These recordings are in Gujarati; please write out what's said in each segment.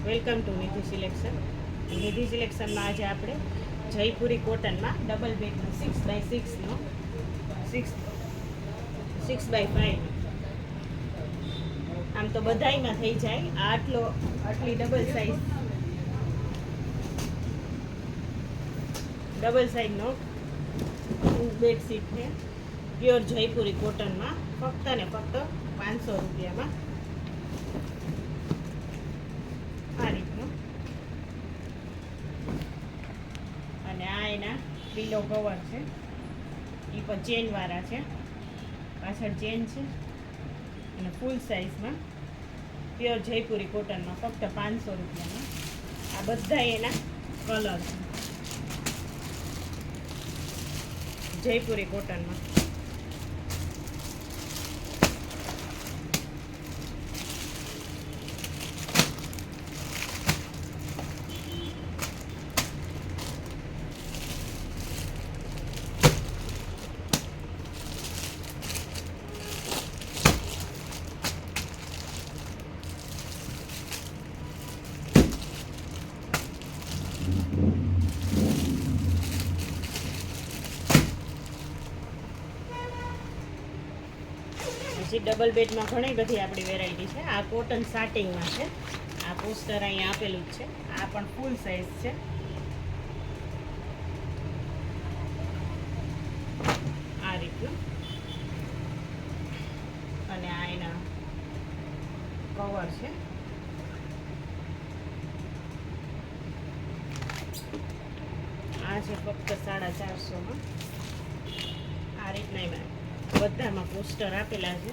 Welcome to Nidhi selection. Nidhi સિલેક્શનમાં આજે આપણે જયપુરી કોટનમાં ડબલ બેડનો 6x6નો 6x5 આમ તો બધાયમાં થઈ જાય. આટલી ડબલ સાઇઝનો બેડશીટ છે પ્યોર જયપુરી કોટનમાં, ફક્ત ને ફક્ત 500 રૂપિયામાં. આ રીતનું. અને આ એના પિલો કવર છે, એ પણ ચેનવાળા છે, પાછળ ચેન છે અને ફૂલ સાઇઝમાં પ્યોર જયપુરી કોટનમાં ફક્ત 500 રૂપિયામાં. આ બધા એના કલર છે જયપુરી કોટનમાં. ડબલ બેડમાં ઘણી બધી આપણી વેરાયટી છે. આ કોટન સાટિંગમાં છે. આ પોસ્ટર અહીંયા આપેલું જ છે. આ પણ ફૂલ સાઇઝ છે. આ રીતનું. અને આ એના કવર છે. આ છે ફક્ત 450માં. આ રીતના એમાં બધામાં પોસ્ટર આપેલા છે.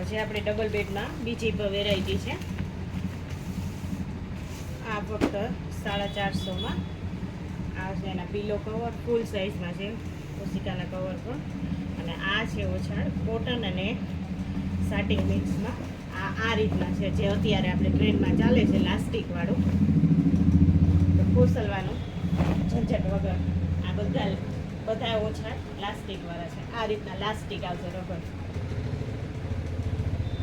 હજી આપણે ડબલ બેડમાં બીજી વેરાયટી છે. આ ફક્ત 450માં. આ છે એના પિલો કવર, ફૂલ સાઇઝમાં છે, ઓશિકાના કવર પણ. અને આ છે ઓછાડ કોટન અને સાટિંગ મિક્સમાં. આ રીતના છે, જે અત્યારે આપણે ટ્રેન્ડમાં ચાલે છે, લાસ્ટિકવાળું, ખોસલવાનું ઝંઝટ વગર. આ બધા ઓછાડ લાસ્ટિકવાળા છે. આ રીતના લાસ્ટિક આવશે, રબર.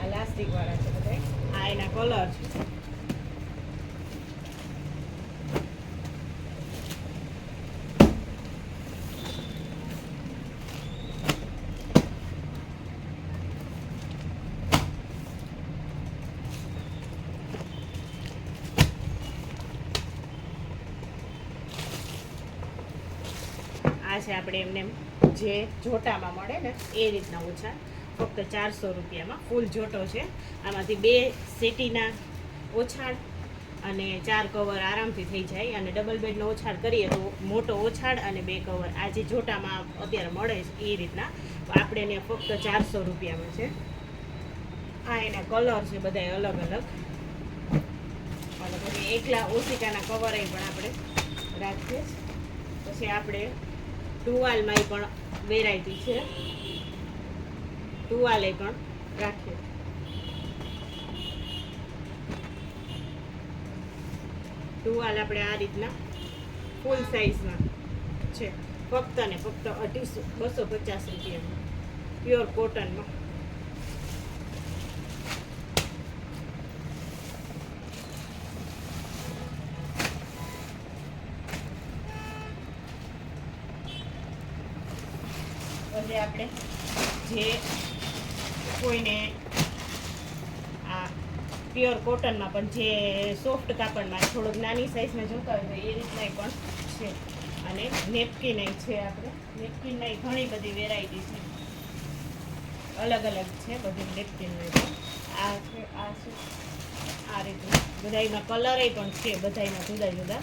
આ લાસ્ટિકવાળા છે બધા. આ એના કલર છે. આ છે આપણે એમને જે જોટામાં મળે ને એ રીતના ઓછા, ફક્ત 400 રૂપિયામાં. ફૂલ જોટો છે. આમાંથી 2 સેટીના ઓછાડ અને 4 કવર આરામથી થઈ જાય. અને ડબલ બેડનો ઓછાડ કરીએ તો મોટો ઓછાડ અને 2 કવર આ જે જોટામાં અત્યારે મળે છે એ રીતના આપણે એને ફક્ત 400 રૂપિયામાં છે. આ એના કલર છે બધા અલગ અલગ. અને પછી એકલા ઓશિકાના કવર પણ આપણે રાખીએ. પછી આપણે ટુવાલમાં પણ વેરાયટી છે, ટુવાલે પણ રાખીએ. ટુવાલ આપણે આ રીતના ફૂલ સાઇઝમાં છે, ફક્ત ને ફક્ત 250 રૂપિયામાં, પ્યોર કોટનમાં. પછી આપણે જે કોઈને આ પ્યોર કોટનમાં પણ જે સોફ્ટ કાપડમાં થોડોક નાની સાઇઝમાં જોતા હોય તો એ રીતના પણ છે. અને નેપકિન છે. આપણે નેપકિનના ઘણી બધી વેરાયટી છે, અલગ અલગ છે બધી નેપકિનની પણ. આ છે, આ છે, આ રીતના બધામાં કલર પણ છે, બધામાં જુદા જુદા.